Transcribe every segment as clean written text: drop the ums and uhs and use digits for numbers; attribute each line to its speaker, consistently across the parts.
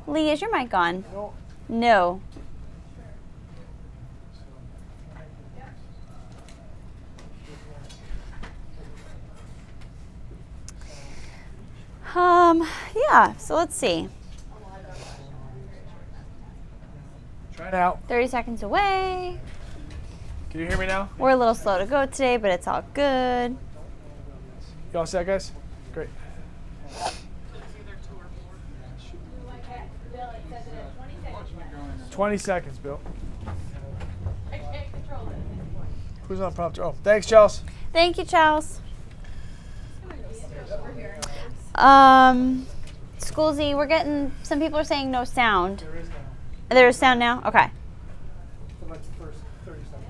Speaker 1: Lee, is your mic on? No. Yeah, so let's see.
Speaker 2: Try it out.
Speaker 1: 30 seconds away.
Speaker 2: Can you hear me now?
Speaker 1: We're a little slow to go today, but it's all good.
Speaker 2: You all set, guys? Great. 20 seconds, Bill.
Speaker 3: I can't control it.
Speaker 2: Who's on prompter? Oh, thanks, Charles.
Speaker 1: Thank you, Charles. Schoolsy, we're getting, some people are saying no sound.
Speaker 2: There is now.
Speaker 1: There is sound now? Okay.
Speaker 2: For like the first 30 seconds.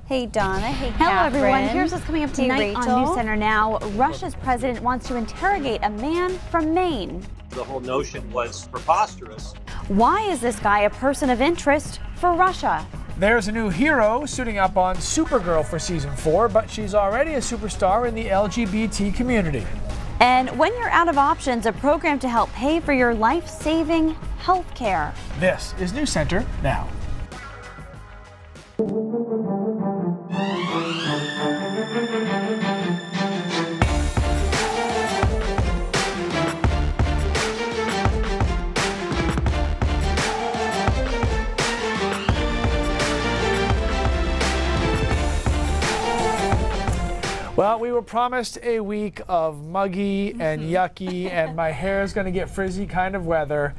Speaker 1: Hey, Donna. Hey,
Speaker 4: Hello,
Speaker 1: Catherine.
Speaker 4: everyone. Here's what's coming up
Speaker 1: Hey,
Speaker 4: tonight on
Speaker 1: Rachel.
Speaker 4: News Center Now. Russia's president wants to interrogate a man from Maine.
Speaker 5: The whole notion was preposterous.
Speaker 4: Why is this guy a person of interest for Russia?
Speaker 2: There's a new hero suiting up on Supergirl for season 4, but she's already a superstar in the LGBT community.
Speaker 4: And when you're out of options, a program to help pay for your life-saving health care.
Speaker 2: This is News Center Now. Well, we were promised a week of muggy and yucky and my hair is going to get frizzy kind of weather.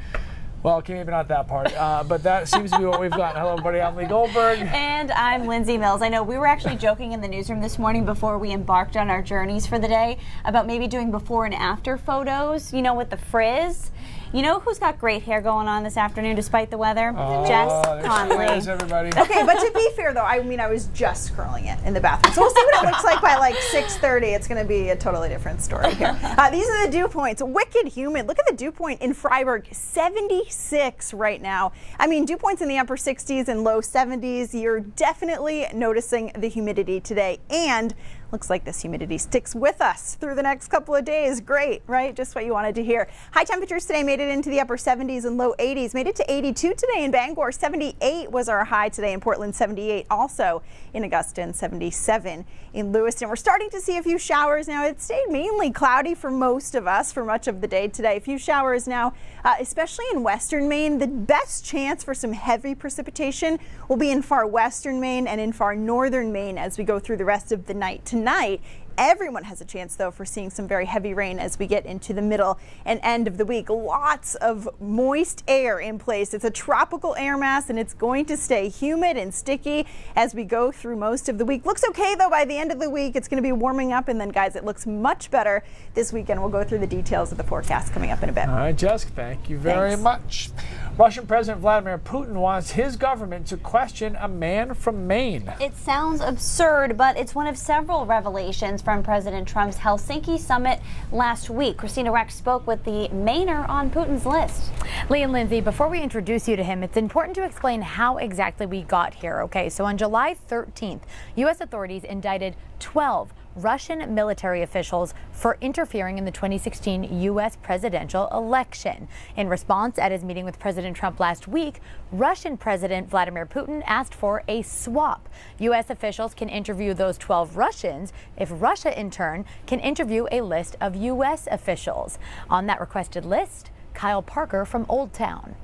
Speaker 2: Well, okay, maybe not that part, but that seems to be what we've gotten. Hello, everybody. I'm Lee Goldberg.
Speaker 1: And I'm Lindsay Mills. I know we were actually joking in the newsroom this morning before we embarked on our journeys for the day about maybe doing before and after photos, you know, with the frizz. You know who's got great hair going on this afternoon despite the weather? Jess Conley.
Speaker 2: Everybody.
Speaker 3: Okay, but to be fair though, I mean, I was just curling it in the bathroom. So we'll see what it looks like by like 6:30. It's going to be a totally different story here. These are the dew points. Wicked humid. Look at the dew point in Freiburg, 76 right now. I mean, dew points in the upper 60s and low 70s. You're definitely noticing the humidity today. And looks like this humidity sticks with us through the next couple of days. Great, right? Just what you wanted to hear. High temperatures today made it into the upper 70s and low 80s. Made it to 82 today in Bangor. 78 was our high today in Portland. 78 also in Augusta and 77 in Lewiston. We're starting to see a few showers now. It stayed mainly cloudy for most of us for much of the day today. A few showers now, especially in western Maine. The best chance for some heavy precipitation will be in far western Maine and in far northern Maine as we go through the rest of the night tonight. Everyone has a chance, though, for seeing some very heavy rain as we get into the middle and end of the week. Lots of moist air in place. It's a tropical air mass, and it's going to stay humid and sticky as we go through most of the week. Looks okay, though, by the end of the week. It's going to be warming up, and then, guys, it looks much better this weekend. We'll go through the details of the forecast coming up in a bit.
Speaker 2: All right, Jessica, thank you very much. Russian President Vladimir Putin wants his government to question a man from Maine.
Speaker 1: It sounds absurd, but it's one of several revelations from President Trump's Helsinki summit last week. Christina Rex spoke with the Mainer on Putin's list.
Speaker 6: Lee and Lindsay, before we introduce you to him, it's important to explain how exactly we got here. Okay, so on July 13th, U.S. authorities indicted 12 Russian military officials for interfering in the 2016 U.S. presidential election. In response, at his meeting with President Trump last week, Russian President Vladimir Putin asked for a swap. U.S. officials can interview those 12 Russians if Russia, in turn, can interview a list of U.S. officials. On that requested list Kyle Parker from Old Town.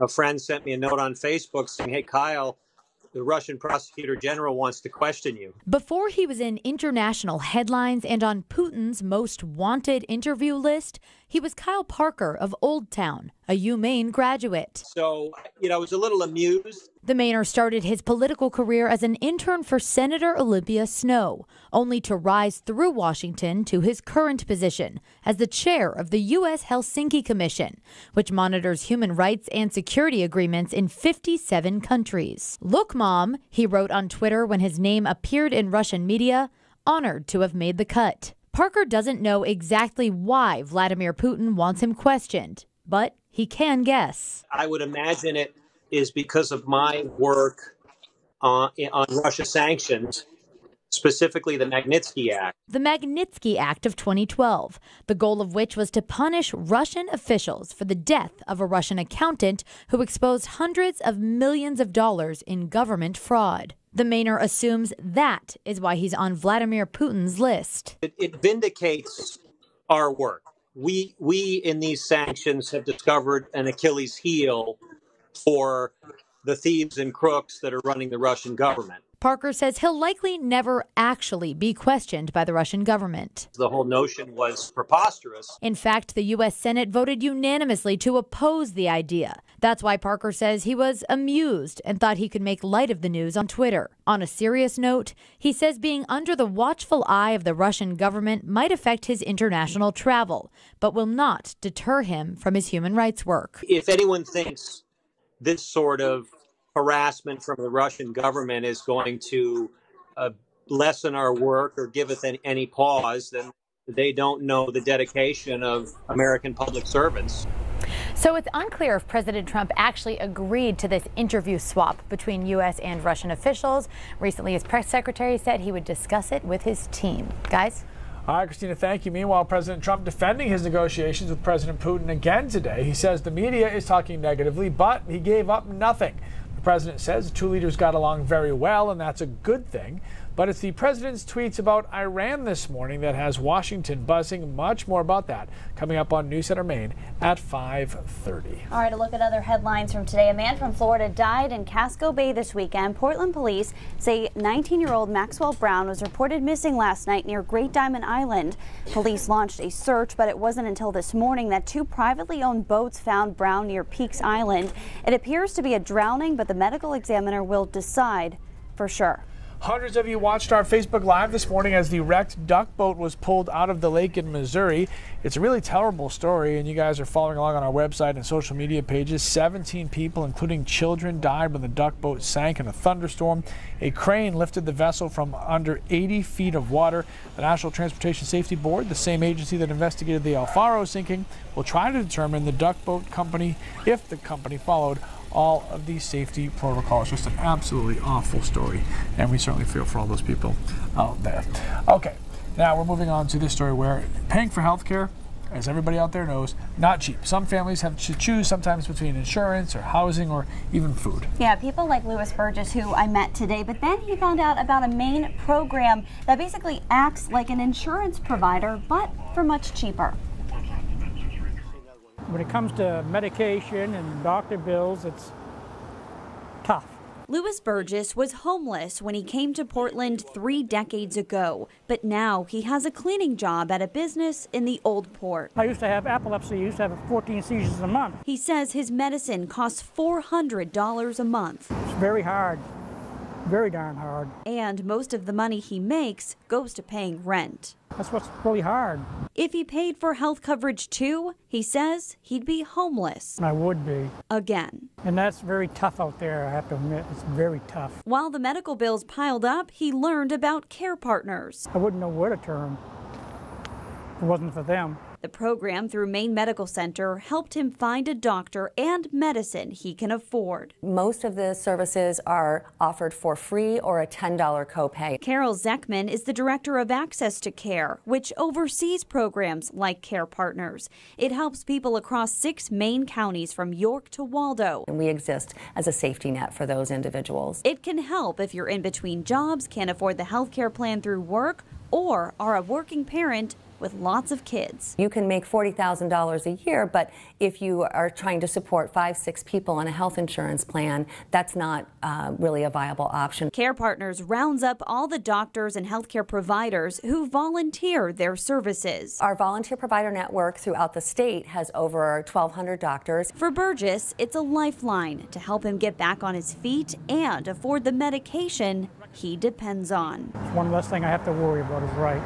Speaker 5: A friend sent me a note on Facebook saying, "Hey, Kyle, the Russian prosecutor general wants to question you."
Speaker 6: Before he was in international headlines and on Putin's most wanted interview list, he was Kyle Parker of Old Town, a UMaine graduate.
Speaker 5: So, I was a little amused.
Speaker 6: The Mainer started his political career as an intern for Senator Olympia Snowe, only to rise through Washington to his current position as the chair of the U.S. Helsinki Commission, which monitors human rights and security agreements in 57 countries. "Look, Mom," he wrote on Twitter when his name appeared in Russian media, honored to have made the cut. Parker doesn't know exactly why Vladimir Putin wants him questioned, but he can guess.
Speaker 5: I would imagine it is because of my work on Russia sanctions, specifically the Magnitsky Act.
Speaker 6: The Magnitsky Act of 2012, the goal of which was to punish Russian officials for the death of a Russian accountant who exposed hundreds of millions of dollars in government fraud. The Mainer assumes that is why he's on Vladimir Putin's list.
Speaker 5: It vindicates our work. We in these sanctions have discovered an Achilles heel for the thieves and crooks that are running the Russian government.
Speaker 6: Parker says he'll likely never actually be questioned by the Russian government.
Speaker 5: The whole notion was preposterous.
Speaker 6: In fact, the U.S. Senate voted unanimously to oppose the idea. That's why Parker says he was amused and thought he could make light of the news on Twitter. On a serious note, he says being under the watchful eye of the Russian government might affect his international travel, but will not deter him from his human rights work.
Speaker 5: If anyone thinks this sort of harassment from the Russian government is going to lessen our work or give us any pause, then they don't know the dedication of American public servants.
Speaker 6: So it's unclear if President Trump actually agreed to this interview swap between U.S. and Russian officials. Recently, his press secretary said he would discuss it with his team. Guys?
Speaker 2: All right, Christina, thank you. Meanwhile, President Trump defending his negotiations with President Putin again today. He says the media is talking negatively, but he gave up nothing. The president says the two leaders got along very well, and that's a good thing. But it's the president's tweets about Iran this morning that has Washington buzzing. Much more about that coming up on News Center Maine at 5:30.
Speaker 1: All right, a look at other headlines from today. A man from Florida died in Casco Bay this weekend. Portland police say 19-year-old Maxwell Brown was reported missing last night near Great Diamond Island. Police launched a search, but it wasn't until this morning that two privately owned boats found Brown near Peaks Island. It appears to be a drowning, but the medical examiner will decide for sure.
Speaker 2: Hundreds of you watched our Facebook Live this morning as the wrecked duck boat was pulled out of the lake in Missouri. It's a really terrible story, and you guys are following along on our website and social media pages. 17 people, including children, died when the duck boat sank in a thunderstorm. A crane lifted the vessel from under 80 feet of water. The National Transportation Safety Board, the same agency that investigated the Alfaro sinking, will try to determine the duck boat company, if the company followed all of these safety protocols. Just an absolutely awful story, and we certainly feel for all those people out there. Okay, now we're moving on to this story where paying for health care, as everybody out there knows, not cheap. Some families have to choose sometimes between insurance or housing or even food.
Speaker 1: Yeah, people like Louis Burgess, who I met today, but then he found out about a Maine program that basically acts like an insurance provider, but for much cheaper.
Speaker 7: When it comes to medication and doctor bills, it's tough.
Speaker 4: Louis Burgess was homeless when he came to Portland 3 decades ago, but now he has a cleaning job at a business in the Old Port.
Speaker 7: I used to have epilepsy, I used to have 14 seizures a month.
Speaker 4: He says his medicine costs $400 a month.
Speaker 7: It's very hard, very darn hard.
Speaker 4: And most of the money he makes goes to paying rent.
Speaker 7: That's what's really hard.
Speaker 4: If he paid for health coverage too, he says he'd be homeless.
Speaker 7: I would be.
Speaker 4: Again.
Speaker 7: And that's very tough out there, I have to admit. It's very tough.
Speaker 4: While the medical bills piled up, he learned about Care Partners.
Speaker 7: I wouldn't know where to turn if it wasn't for them.
Speaker 4: The program through Maine Medical Center helped him find a doctor and medicine he can afford.
Speaker 8: Most of the services are offered for free or a $10 copay.
Speaker 4: Carol Zeckman is the director of Access to Care, which oversees programs like Care Partners. It helps people across 6 Maine counties from York to Waldo.
Speaker 8: And we exist as a safety net for those individuals.
Speaker 4: It can help if you're in between jobs, can't afford the health care plan through work, or are a working parent with lots of kids.
Speaker 8: You can make $40,000 a year, but if you are trying to support 5-6 people on a health insurance plan, that's not really a viable option.
Speaker 4: Care Partners rounds up all the doctors and healthcare providers who volunteer their services.
Speaker 8: Our volunteer provider network throughout the state has over 1,200 doctors.
Speaker 4: For Burgess, it's a lifeline to help him get back on his feet and afford the medication he depends on.
Speaker 7: One less thing I have to worry about is right.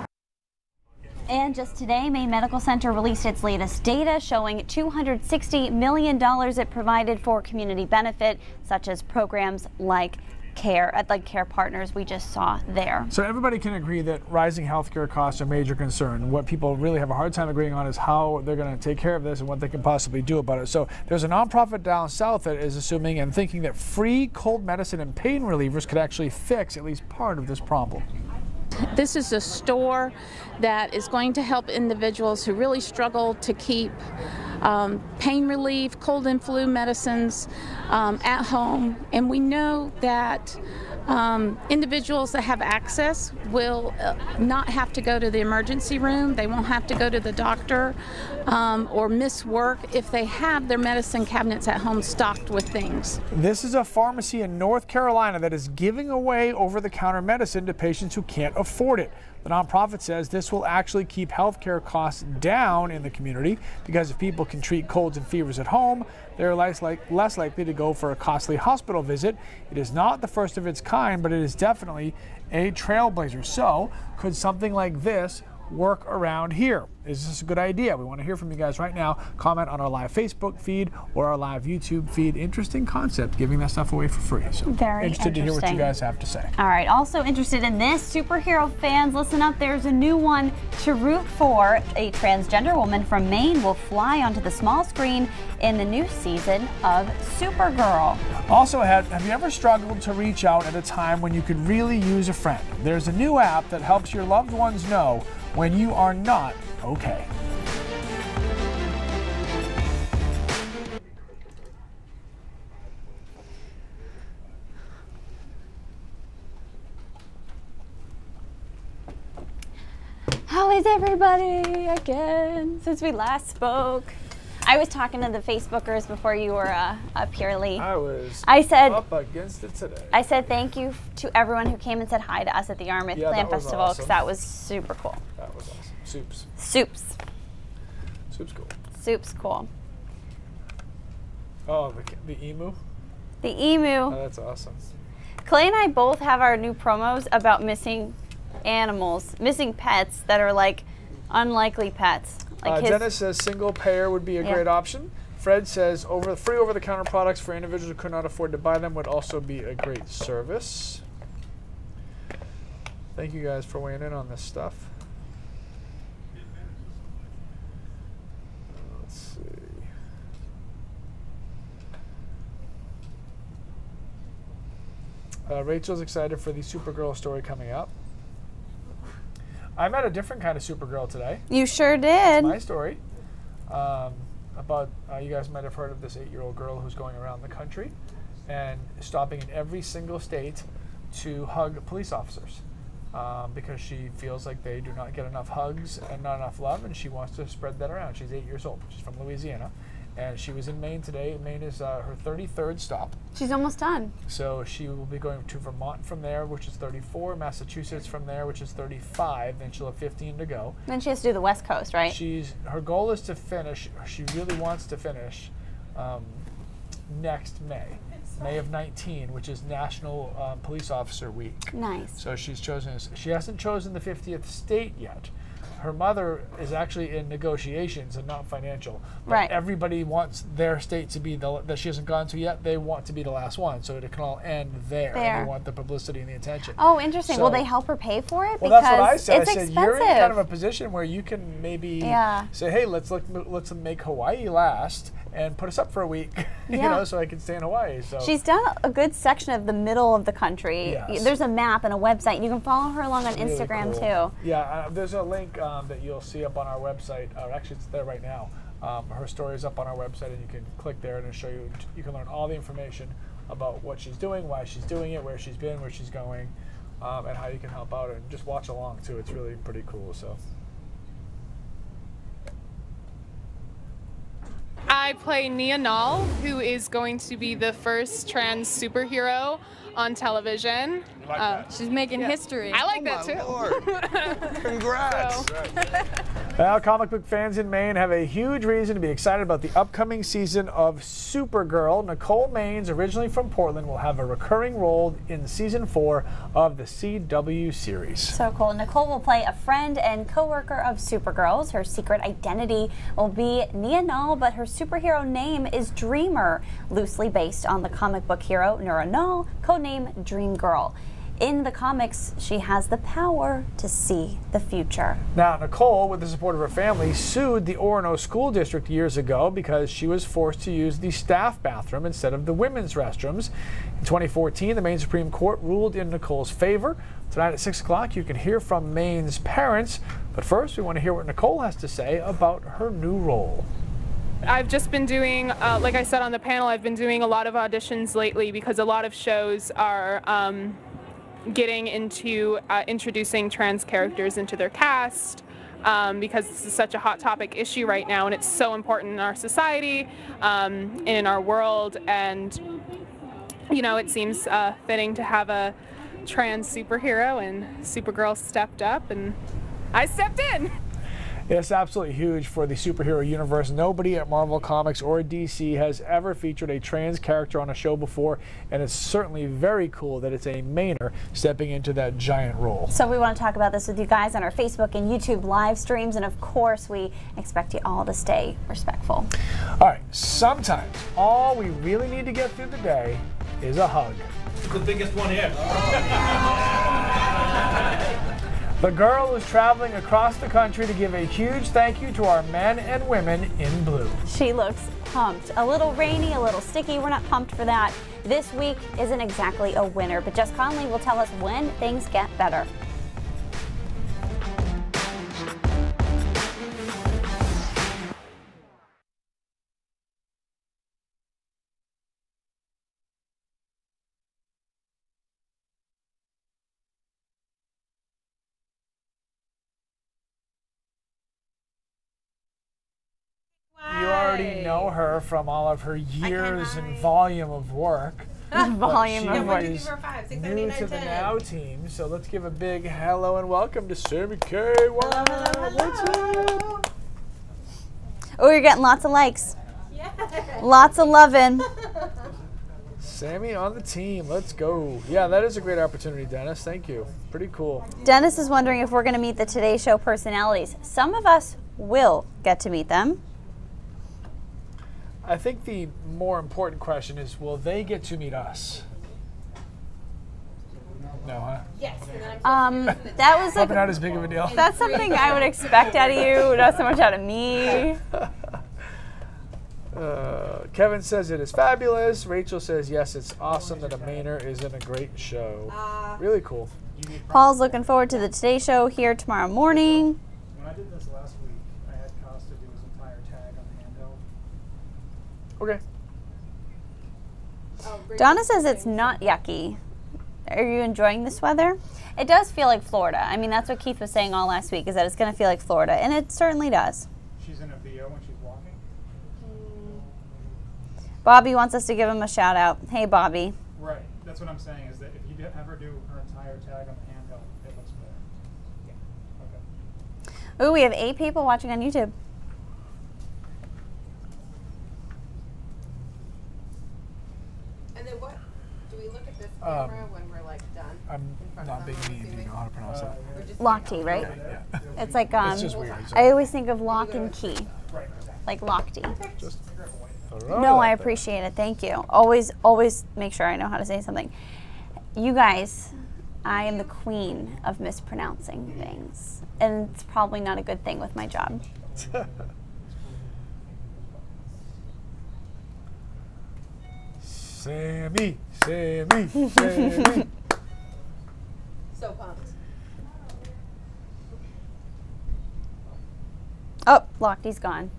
Speaker 1: And just today, Maine Medical Center released its latest data showing $260 million it provided for community benefit, such as programs like Care Partners we just saw there.
Speaker 2: So everybody can agree that rising healthcare costs are a major concern. What people really have a hard time agreeing on is how they're going to take care of this and what they can possibly do about it. So there's a nonprofit down south that is assuming and thinking that free cold medicine and pain relievers could actually fix at least part of this problem.
Speaker 9: This is a store that is going to help individuals who really struggle to keep pain relief, cold and flu medicines at home. And we know that individuals that have access will not have to go to the emergency room. They won't have to go to the doctor or miss work if they have their medicine cabinets at home stocked with things.
Speaker 2: This is a pharmacy in North Carolina that is giving away over-the-counter medicine to patients who can't afford it. The nonprofit says this will actually keep healthcare costs down in the community because if people can treat colds and fevers at home, they're less likely to go for a costly hospital visit. It is not the first of its kind, but it is definitely a trailblazer. So, could something like this work around here? Is this a good idea? We want to hear from you guys right now. Comment on our live Facebook feed or our live YouTube feed. Interesting concept, giving that stuff away for free. So
Speaker 1: very
Speaker 2: interested to hear what you guys have to say.
Speaker 1: All right, also interested in this, superhero fans, listen up. There's a new one to root for. A transgender woman from Maine will fly onto the small screen in the new season of Supergirl.
Speaker 2: Also ahead, have you ever struggled to reach out at a time when you could really use a friend? There's a new app that helps your loved ones know when you are not okay.
Speaker 1: How is everybody again since we last spoke? I was talking to the Facebookers before you were up here, Lee.
Speaker 2: I said up against it today.
Speaker 1: I said thank you to everyone who came and said hi to us at the Yarmouth Plant Festival because that was super cool.
Speaker 2: That was awesome. Soups.
Speaker 1: Soups.
Speaker 2: Soup's cool.
Speaker 1: Soup's cool.
Speaker 2: Oh, the emu?
Speaker 1: The emu.
Speaker 2: Oh, that's awesome.
Speaker 1: Clay and I both have our new promos about missing animals, missing pets that are like unlikely pets. Like
Speaker 2: Dennis says single payer would be a great option. Fred says free over-the-counter products for individuals who could not afford to buy them would also be a great service. Thank you guys for weighing in on this stuff. Let's see. Rachel's excited for the Supergirl story coming up. I met a different kind of Supergirl today.
Speaker 1: You sure did.
Speaker 2: It's my story. About you guys might have heard of this 8-year-old girl who's going around the country and stopping in every single state to hug police officers because she feels like they do not get enough hugs and not enough love, and she wants to spread that around. She's 8 years old. She's from Louisiana. And she was in Maine today. Maine is her 33rd stop.
Speaker 1: She's almost done.
Speaker 2: So she will be going to Vermont from there, which is 34, Massachusetts from there, which is 35. Then she'll have 15 to go.
Speaker 1: Then she has to do the West Coast, right?
Speaker 2: Her goal is to finish. She really wants to finish next May of 19, which is National Police Officer Week.
Speaker 1: Nice.
Speaker 2: So she's chosen. She hasn't chosen the 50th state yet. Her mother is actually in negotiations and not financial. But
Speaker 1: right.
Speaker 2: Everybody wants their state to be that she hasn't gone to yet. They want to be the last one, so it can all end there. And they want the publicity and the attention.
Speaker 1: Oh, interesting. So, will they help her pay for it?
Speaker 2: Well,
Speaker 1: because
Speaker 2: that's what I said.
Speaker 1: It's
Speaker 2: I said
Speaker 1: expensive.
Speaker 2: You're in kind of a position where you can maybe say, hey, let's make Hawaii last and put us up for a week, you know, so I can stay in Hawaii. So
Speaker 1: she's done a good section of the middle of the country. Yes. There's a map and a website. You can follow her along on Instagram too.
Speaker 2: Yeah, there's a link that you'll see up on our website. Actually, it's there right now. Her story is up on our website, and you can click there and it'll show you. You can learn all the information about what she's doing, why she's doing it, where she's been, where she's going, and how you can help out and just watch along too. It's really pretty cool. So.
Speaker 10: I play Nia Nall, who is going to be the first trans superhero on television.
Speaker 11: She's making history.
Speaker 10: I like that too.
Speaker 2: Congrats. Well, comic book fans in Maine have a huge reason to be excited about the upcoming season of Supergirl. Nicole Maines, originally from Portland, will have a recurring role in season 4 of the CW series.
Speaker 1: So cool. Nicole will play a friend and co-worker of Supergirl's. Her secret identity will be Nia Nall, but her superhero name is Dreamer, loosely based on the comic book hero Nora Nall, codename Dream Girl. In the comics, she has the power to see the future. Now,
Speaker 2: Nicole, with the support of her family, sued the Orono School District years ago because she was forced to use the staff bathroom instead of the women's restrooms. In 2014, the Maine Supreme Court ruled in Nicole's favor. Tonight at 6 o'clock, you can hear from Maine's parents. But first, we want to hear what Nicole has to say about her new role.
Speaker 10: I've just been doing, like I said on the panel, I've been doing a lot of auditions lately because a lot of shows are getting into introducing trans characters into their cast because this is such a hot topic issue right now, and it's so important in our society and in our world, and you know, it seems fitting to have a trans superhero, and Supergirl stepped up and I stepped in.
Speaker 2: It's absolutely huge for the superhero universe. Nobody at Marvel Comics or DC has ever featured a trans character on a show before, and it's certainly very cool that it's a Mainer stepping into that giant role.
Speaker 1: So we want to talk about this with you guys on our Facebook and YouTube live streams, and of course we expect you all to stay respectful.
Speaker 2: All right, sometimes all we really need to get through the day is a hug.
Speaker 12: It's the biggest one here.
Speaker 2: The girl is traveling across the country to give a huge thank you to our men and women in blue.
Speaker 1: She looks pumped. A little rainy, a little sticky. We're not pumped for that. This week isn't exactly a winner, but Jess Conley will tell us when things get better.
Speaker 2: You already know her from all of her years and volume of work.
Speaker 1: Volume of work.
Speaker 2: She's new to the Now team, so let's give a big hello and welcome to Sammy K. What's up?
Speaker 1: Oh, you're getting lots of likes. Lots of loving.
Speaker 2: Sammy on the team. Let's go. Yeah, that is a great opportunity, Dennis. Thank you. Pretty cool.
Speaker 1: Dennis is wondering if we're going to meet the Today Show personalities. Some of us will get to meet them.
Speaker 2: I think the more important question is, will they get to meet us? No, huh?
Speaker 11: Yes.
Speaker 1: That was
Speaker 2: probably not as big of a deal.
Speaker 1: That's something I would expect out of you, not so much out of me.
Speaker 2: Kevin says it is fabulous. Rachel says yes, it's awesome that a Mainer is in a great show. Really cool.
Speaker 1: Paul's looking forward to the Today Show here tomorrow morning.
Speaker 13: When I did this last week, I had Costa do his entire tag on the handheld.
Speaker 2: Okay.
Speaker 1: Donna says it's not yucky. Are you enjoying this weather? It does feel like Florida. I mean, that's what Keith was saying all last week, is that it's going to feel like Florida, and it certainly does.
Speaker 13: She's in a VO when she's walking.
Speaker 1: Bobby wants us to give him a shout out. Hey, Bobby.
Speaker 13: Right. That's what I'm saying, is that if you have her do her entire tag on the handheld, it looks better. Yeah. Okay.
Speaker 1: Ooh, we have 8 people watching on YouTube.
Speaker 11: And then what? Do we look at this camera when we're like done?
Speaker 2: I'm not big me if you know how to pronounce that.
Speaker 1: Lock T, right?
Speaker 2: Yeah.
Speaker 1: It's like
Speaker 2: It's just weird.
Speaker 1: I always think of lock and key, like Lock T.
Speaker 2: Just
Speaker 1: No, I appreciate it. Thank you. Always make sure I know how to say something. You guys, I am the queen of mispronouncing things, and it's probably not a good thing with my job.
Speaker 2: Sammy, Sammy, Sammy.
Speaker 11: So pumped.
Speaker 1: Oh, Lock T's gone.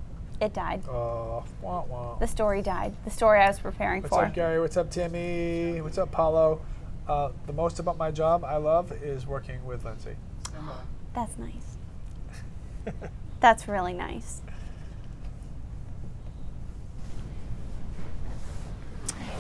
Speaker 1: It died.
Speaker 2: Wah, wah.
Speaker 1: The story died. The story I was preparing
Speaker 2: What's
Speaker 1: for.
Speaker 2: up, Gary? What's up, Timmy? What's up, Paulo? The most about my job I love is working with Lindsay.
Speaker 1: That's nice. That's really nice.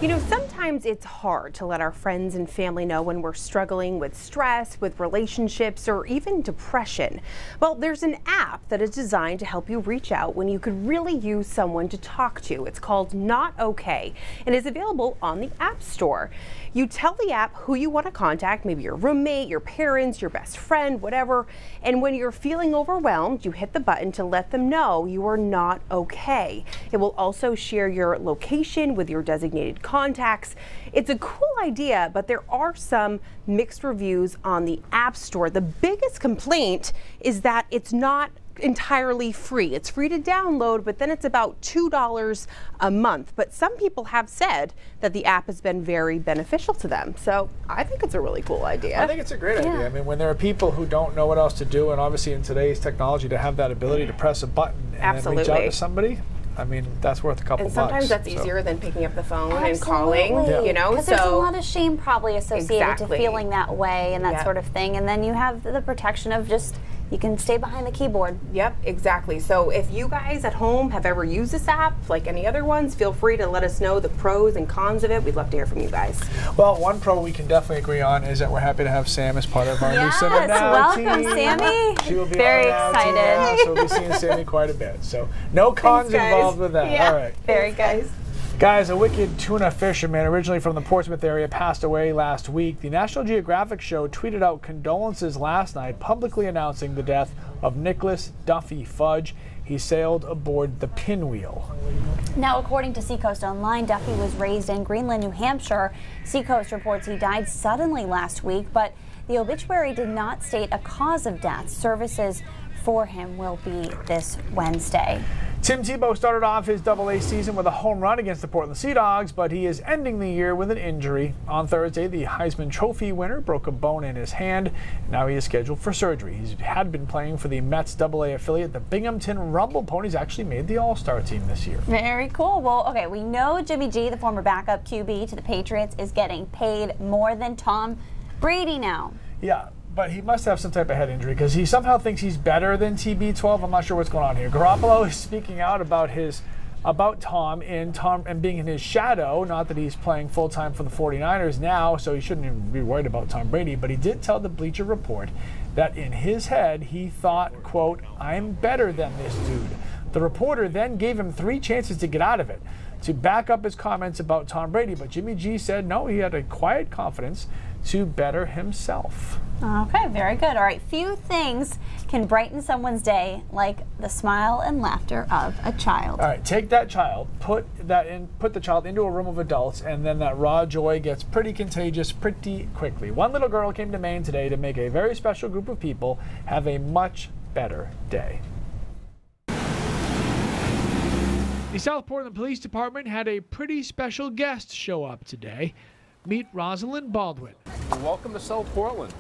Speaker 12: You know, sometimes it's hard to let our friends and family know when we're struggling with stress, with relationships, or even depression. Well, there's an app that is designed to help you reach out when you could really use someone to talk to. It's called Not Okay and is available on the App Store. You tell the app who you want to contact, maybe your roommate, your parents, your best friend, whatever. And when you're feeling overwhelmed, you hit the button to let them know you are not okay. It will also share your location with your designated contacts. It's a cool idea, but there are some mixed reviews on the App Store. The biggest complaint is that it's not entirely free. It's free to download, but then it's about $2 a month. But some people have said that the app has been very beneficial to them. So I think it's a really cool idea.
Speaker 2: I think it's a great idea. I mean, when there are people who don't know what else to do, and obviously in today's technology to have that ability to press a button and then reach out to somebody, I mean, that's worth a couple bucks.
Speaker 12: And sometimes that's easier than picking up the phone and calling, you know.
Speaker 1: Because there's a lot of shame probably associated to feeling that way and that sort of thing. And then you have the protection of just, you can stay behind the keyboard.
Speaker 12: Yep, exactly. So if you guys at home have ever used this app, like any other ones, feel free to let us know the pros and cons of it. We'd love to hear from you guys.
Speaker 2: Well, one pro we can definitely agree on is that we're happy to have Sam as part of our new Simmer Now
Speaker 1: welcome,
Speaker 2: team.
Speaker 1: Sammy.
Speaker 2: She will be
Speaker 1: very
Speaker 2: excited. Now, so we'll be seeing Sammy quite a bit. So no cons involved with that. All right.
Speaker 1: Very good.
Speaker 2: Guys, a wicked tuna fisherman originally from the Portsmouth area passed away last week. The National Geographic show tweeted out condolences last night, publicly announcing the death of Nicholas Duffy Fudge. He sailed aboard the Pinwheel.
Speaker 1: Now, according to Seacoast Online, Duffy was raised in Greenland, New Hampshire. Seacoast reports he died suddenly last week, but the obituary did not state a cause of death. Services for him will be this Wednesday.
Speaker 2: Tim Tebow started off his AA season with a home run against the Portland Sea Dogs, but he is ending the year with an injury. On Thursday, the Heisman Trophy winner broke a bone in his hand. Now he is scheduled for surgery. He had been playing for the Mets AA affiliate. The Binghamton Rumble Ponies actually made the All-Star team this year.
Speaker 1: Very cool. Well, okay, we know Jimmy G, the former backup QB to the Patriots, is getting paid more than Tom Brady now.
Speaker 2: Yeah. But he must have some type of head injury because he somehow thinks he's better than TB12. I'm not sure what's going on here. Garoppolo is speaking out about Tom and being in his shadow. Not that he's playing full time for the 49ers now, so he shouldn't even be worried about Tom Brady. But he did tell the Bleacher Report that in his head he thought, quote, "I'm better than this dude." The reporter then gave him 3 chances to get out of it to back up his comments about Tom Brady, but Jimmy G said no, he had a quiet confidence to better himself.
Speaker 1: Okay, very good. All right, few things can brighten someone's day like the smile and laughter of a child.
Speaker 2: All right, take that child, put the child into a room of adults, and then that raw joy gets pretty contagious pretty quickly. One little girl came to Maine today to make a very special group of people have a much better day. The South Portland Police Department had a pretty special guest show up today. Meet Rosalind Baldwin.
Speaker 14: Welcome to South Portland.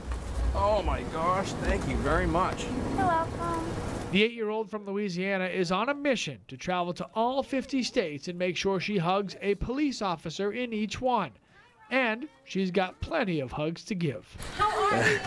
Speaker 14: Oh my gosh, thank you very much.
Speaker 1: You're welcome.
Speaker 2: The 8-year-old from Louisiana is on a mission to travel to all 50 states and make sure she hugs a police officer in each one. And she's got plenty of hugs to give.
Speaker 1: How are you?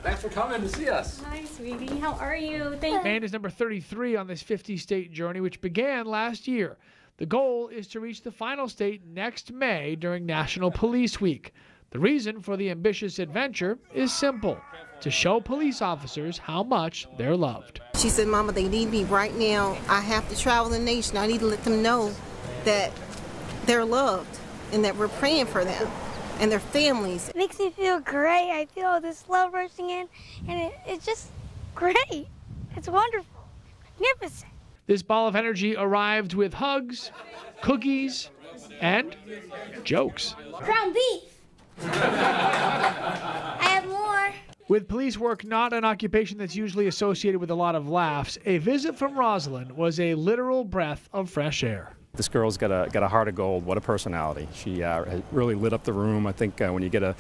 Speaker 14: Thanks for coming to see us.
Speaker 15: Hi, sweetie. How are you? Thank you.
Speaker 2: Maine is number 33 on this 50-state journey, which began last year. The goal is to reach the final state next May during National Police Week. The reason for the ambitious adventure is simple: to show police officers how much they're loved.
Speaker 16: She said, "Mama, they need me right now. I have to travel the nation. I need to let them know that they're loved and that we're praying for them and their families."
Speaker 17: It makes me feel great. I feel this love rushing in, and it's just great. It's wonderful, magnificent.
Speaker 2: This ball of energy arrived with hugs, cookies, and jokes.
Speaker 17: Ground beef. I have more.
Speaker 2: With police work not an occupation that's usually associated with a lot of laughs, a visit from Rosalind was a literal breath of fresh air.
Speaker 18: This girl's got a heart of gold. What a personality. She has really lit up the room. I think when you get a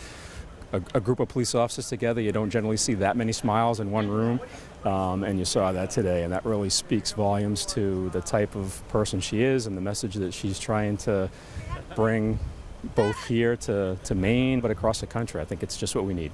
Speaker 18: group of police officers together, you don't generally see that many smiles in one room. And you saw that today, and that really speaks volumes to the type of person she is and the message that she's trying to bring both here to Maine, but across the country. I think it's just what we need.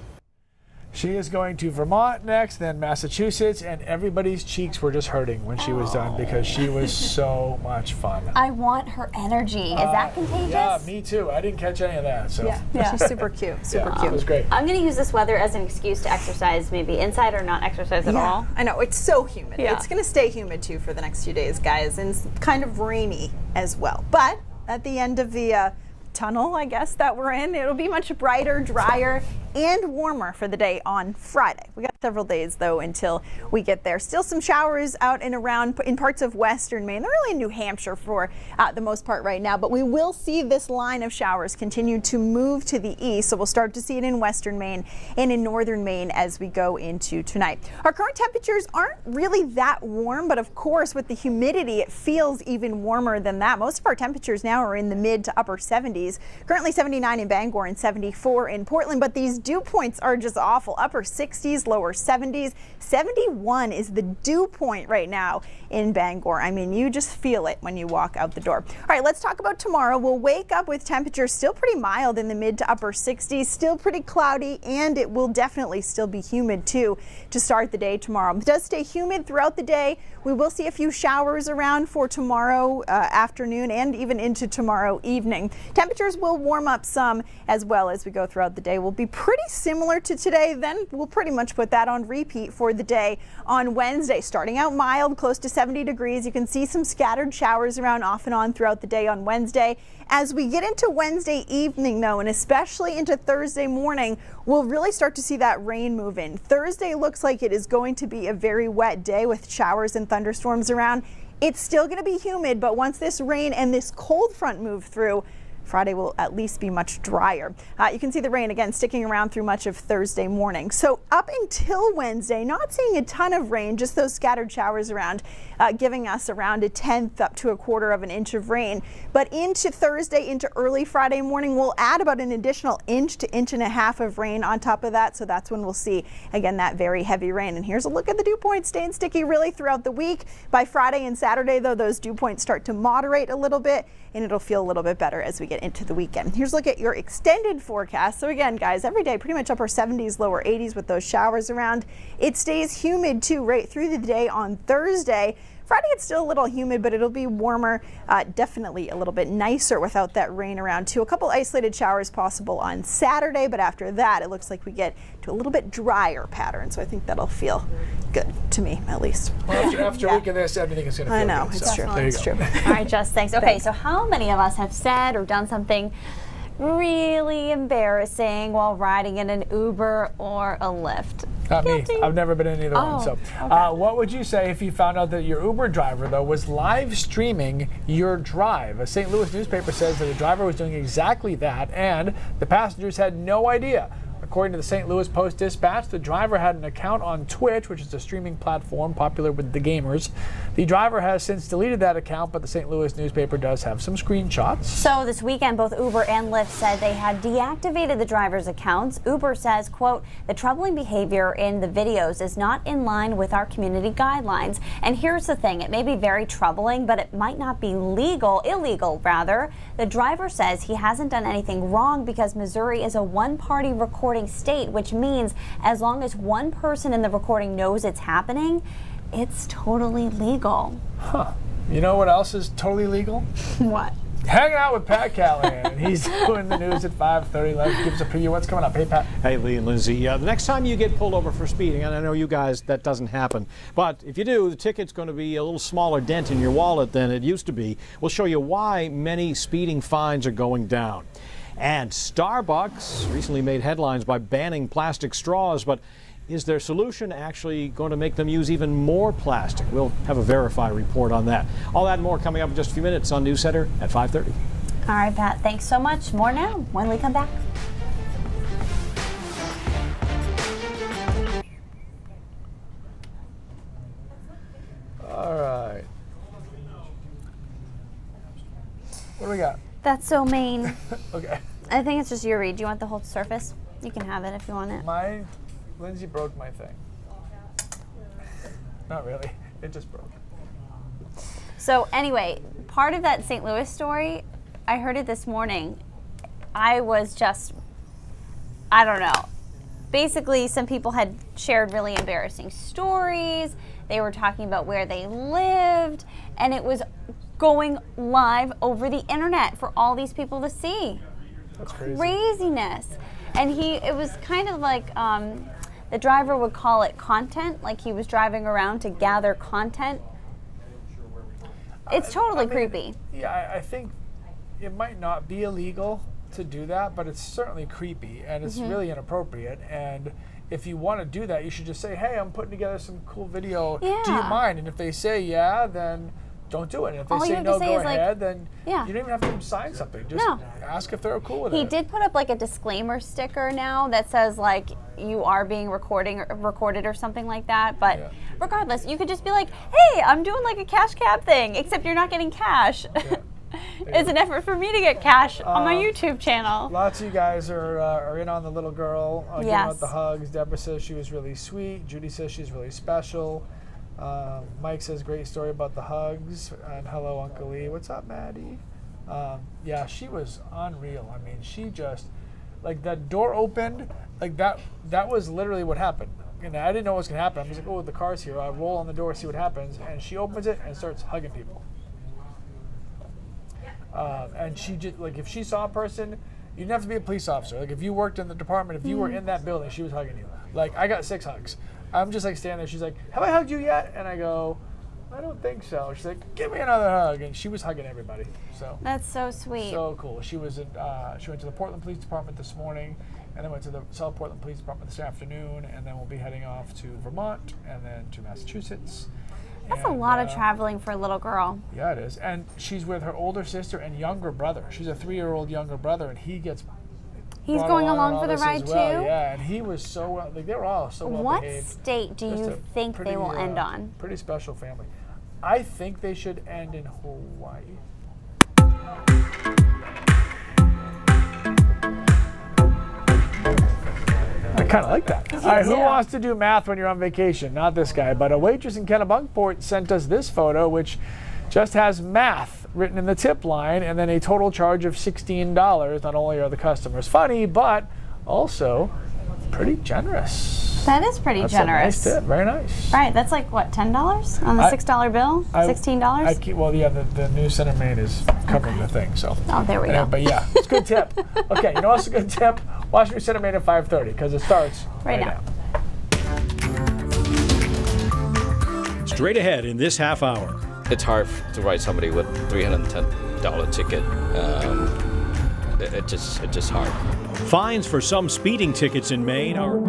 Speaker 2: She is going to Vermont next, then Massachusetts, and everybody's cheeks were just hurting when she was done because she was so much fun.
Speaker 1: I want her energy. Is that contagious?
Speaker 2: Yeah, me too. I didn't catch any of that. So.
Speaker 3: Yeah, she's super cute. Super cute.
Speaker 2: It was great.
Speaker 1: I'm going to use this weather as an excuse to exercise, maybe inside or not exercise at all.
Speaker 3: I know, it's so humid.
Speaker 1: Yeah.
Speaker 3: It's going to stay humid too for the next few days, guys, and it's kind of rainy as well. But at the end of the tunnel, I guess, that we're in, it'll be much brighter, drier, and warmer for the day on Friday. We got several days though until we get there. Still some showers out and around in parts of western Maine. They're really in New Hampshire for the most part right now, but we will see this line of showers continue to move to the east. So we'll start to see it in western Maine and in northern Maine as we go into tonight. Our current temperatures aren't really that warm, but of course with the humidity it feels even warmer than that. Most of our temperatures now are in the mid to upper 70s. Currently 79 in Bangor and 74 in Portland, but these dew points are just awful. Upper 60s, lower 70s. 71 is the dew point right now in Bangor. I mean, you just feel it when you walk out the door. All right, let's talk about tomorrow. We'll wake up with temperatures still pretty mild in the mid to upper 60s, still pretty cloudy, and it will definitely still be humid too to start the day tomorrow. It does stay humid throughout the day. We will see a few showers around for tomorrow afternoon and even into tomorrow evening. Temperatures will warm up some as well as we go throughout the day. We'll be pretty similar to today, then we'll pretty much put that on repeat for the day on Wednesday. Starting out mild, close to 70 degrees. You can see some scattered showers around off and on throughout the day on Wednesday. As we get into Wednesday evening though, and especially into Thursday morning, we'll really start to see that rain move in. Thursday looks like it is going to be a very wet day with showers and thunderstorms around. It's still going to be humid, but once this rain and this cold front move through, Friday will at least be much drier. You can see the rain again sticking around through much of Thursday morning. So up until Wednesday, not seeing a ton of rain, just those scattered showers around, giving us around a 1/10 up to a 1/4 of an inch of rain. But into Thursday, into early Friday morning, we'll add about an additional 1 to 1.5 inches of rain on top of that. So that's when we'll see, again, that very heavy rain. And here's a look at the dew points staying sticky really throughout the week. By Friday and Saturday, though, those dew points start to moderate a little bit, and it'll feel a little bit better as we get into the weekend. Here's a look at your extended forecast. So again, guys, every day pretty much upper 70s, lower 80s with those showers around. It stays humid too right through the day on Thursday. Friday, it's still a little humid, but it'll be warmer, definitely a little bit nicer without that rain around too. A couple isolated showers possible on Saturday, but after that, it looks like we get to a little bit drier pattern. So I think that'll feel good to me, at least.
Speaker 2: Well, after a week of this, everything is going to feel
Speaker 3: I know,
Speaker 2: good.
Speaker 3: it's true.
Speaker 2: There you
Speaker 3: It's
Speaker 2: go.
Speaker 3: true.
Speaker 1: All right, Jess, thanks. Okay, so how many of us have said or done something really embarrassing while riding in an Uber or a Lyft?
Speaker 2: Not me. I've never been in either one. So, what would you say if you found out that your Uber driver, though, was live streaming your drive? A St. Louis newspaper says that the driver was doing exactly that, and the passengers had no idea. According to the St. Louis Post-Dispatch, the driver had an account on Twitch, which is a streaming platform popular with the gamers. The driver has since deleted that account, but the St. Louis newspaper does have some screenshots.
Speaker 1: So this weekend, both Uber and Lyft said they had deactivated the driver's accounts. Uber says, quote, the troubling behavior in the videos is not in line with our community guidelines. And here's the thing, it may be very troubling, but it might not be illegal rather. The driver says he hasn't done anything wrong because Missouri is a one-party recording state, which means as long as one person in the recording knows it's happening, it's totally legal.
Speaker 2: Huh. You know what else is totally legal?
Speaker 1: What?
Speaker 2: Hanging out with Pat Callahan, and he's doing the news at 5:30. Let's give us a preview. What's coming up? Hey, Pat.
Speaker 19: Hey, Lee and Lindsay. The next time you get pulled over for speeding, and I know you guys, that doesn't happen, but if you do, the ticket's going to be a little smaller dent in your wallet than it used to be. We'll show you why many speeding fines are going down. And Starbucks recently made headlines by banning plastic straws, but is their solution actually going to make them use even more plastic? We'll have a Verify report on that. All that and more coming up in just a few minutes on News Center at 5:30.
Speaker 1: All right, Pat, thanks so much. More now when we come back.
Speaker 2: All right. What do we got?
Speaker 1: That's so mean.
Speaker 2: Okay.
Speaker 1: I think it's just your read. Do you want the whole surface? You can have it if you want it.
Speaker 2: Lindsay broke my thing. Not really. It just broke.
Speaker 1: So anyway, part of that St. Louis story, I heard it this morning. I was just, I don't know. basically some people had shared really embarrassing stories. They were talking about where they lived, and it was going live over the internet for all these people to see.
Speaker 2: That's crazy.
Speaker 1: Craziness. And it was kind of like, the driver would call it content, like he was driving around to gather content. It's totally creepy.
Speaker 2: Yeah, I think it might not be illegal to do that, but it's certainly creepy, and it's really inappropriate. And if you want to do that, you should just say, hey, I'm putting together some cool video.
Speaker 1: Yeah.
Speaker 2: Do you mind? And if they say yeah, then don't do it. And if they say no, go ahead, then you don't even have to sign something. Just ask if they're cool with it.
Speaker 1: He did put up like a disclaimer sticker now that says like you are being recorded or something like that. But regardless, you could just be like, hey, I'm doing like a cash cab thing, except you're not getting cash. It's an effort for me to get cash on my YouTube channel.
Speaker 2: Lots of you guys are in on the little girl, giving out the hugs. Deborah says she was really sweet. Judy says she's really special. Mike says great story about the hugs. And hello, Uncle Lee. What's up, Maddie? Yeah, she was unreal. I mean, she just, like, that door opened, like that was literally what happened. And I didn't know what was going to happen. I was like, oh, the car's here. I'll roll on the door, see what happens. And she opens it and starts hugging people. And she just, like, if she saw a person, you didn't have to be a police officer. Like, if you worked in the department, if you were in that building, she was hugging you. Like, I got 6 hugs. I'm just, like, standing there. She's like, have I hugged you yet? And I go, I don't think so. She's like, give me another hug. And she was hugging everybody. So
Speaker 1: that's so sweet.
Speaker 2: So cool. She was in, she went to the Portland Police Department this morning, and then went to the South Portland Police Department this afternoon, and then we'll be heading off to Vermont and then to Massachusetts.
Speaker 1: That's a lot of traveling for a little girl.
Speaker 2: Yeah, it is. And she's with her older sister and younger brother. She's a 3-year-old younger brother, and he's
Speaker 1: going along for the ride too?
Speaker 2: Yeah, and he was so well, like, they were all so well behaved.
Speaker 1: What state do you think they will end on?
Speaker 2: Pretty special family. I think they should end in Hawaii. I kind of like that. All right, who wants to do math when you're on vacation? Not this guy, but a waitress in Kennebunkport sent us this photo, which just has math written in the tip line and then a total charge of $16. Not only are the customers funny, but also pretty generous.
Speaker 1: That is pretty generous.
Speaker 2: That's a nice tip. Very nice.
Speaker 1: Right. That's like, what, $10 on the $6 bill? $16?
Speaker 2: Well, yeah, the new Center Maine is covering the thing, so.
Speaker 1: Oh, there we go.
Speaker 2: But yeah, it's a good tip. Okay, you know what's a good tip? Watch New Center Maine at 5:30 because it starts right now.
Speaker 19: Straight ahead in this half hour.
Speaker 20: It's hard to write somebody with $310 ticket. It's just hard.
Speaker 19: Fines for some speeding tickets in Maine are